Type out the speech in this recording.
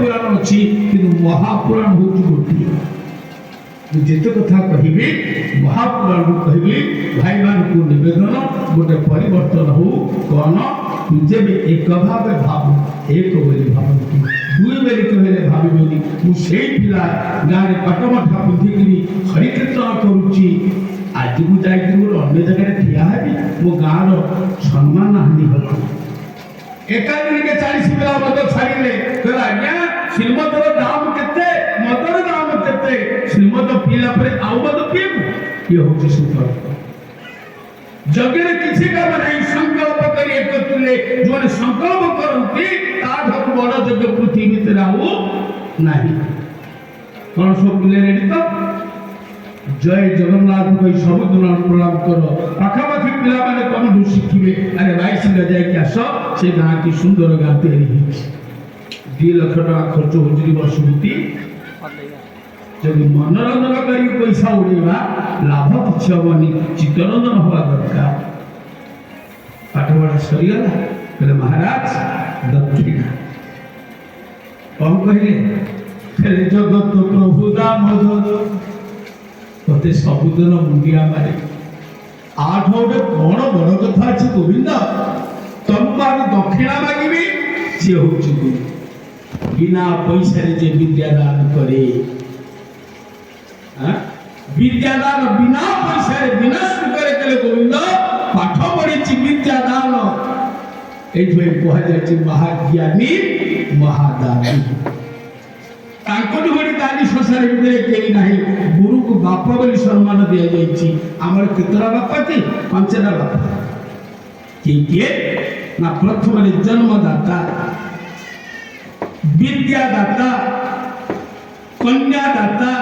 पुराण अच्छी कि महापुराण हूँ गोटे जिते कथा कहि महापुराण कहि भाई मान को निवेदन गोटे परिवर्तन हो कौन जब एक भाव भाव एक बोली भावती दुई बोली कहले भाविबेनी मुझे पिला गाँव में पटमठा पिंधिकी हरिकीर्तन करुच्ची आज को जाकर गोटे अन्य जगह ठिया है मो गाँव सम्मान हानि हो एका दिन के 40 पिला मद छाड़िले कहला आज्ञा श्रीमदर दाम केते मदर दाम केते श्रीमद पीला पर आउ मद पीब ये होची संकल्प जगरे किसी का नहीं संकल्प करी एकत्रे जो संकल्प करती ता धक बड़ जग पृथ्वी भीतर आउ नहीं कौन सब पिले रेडी तो जय जगन्नाथ भाई सब दिन प्रणाम करो पाखापाखि पिला माने कम शिखिबे अरे भाई सिंह जाए कि आस से गाँ की सुंदर गाँ तैयारी 2 लाख टका खर्च हो वर्षुति जब मनोरंजन कर पैसा उड़ेगा लाभ किसी हेनी चित्तरंजन हवा दरकार पाठपढ़ा सरीगला कहले महाराज दक्षिणा कौन कहले जगत प्रभु दामोदर मत सबुदिन मुंडिया मारे 8 गोटे कौन बड़ कथा अच्छे गोविंद तुम मान दक्षिणा मांगी सी हूँ बिना पैसा जे विद्यादान करे विद्यादान बिना पैसा बिना सुखरे कले गोविंद पाठ पढ़ी विद्यादान ये कहुई महाज्ञानी महादानी दानी संसार कहीं ना गुरु को बाप बोली सम्मान दि जाए आमर केतरा बापा थी 5टा बापा किए ना प्रथम जन्मदाता विद्यादाता कन्यादाता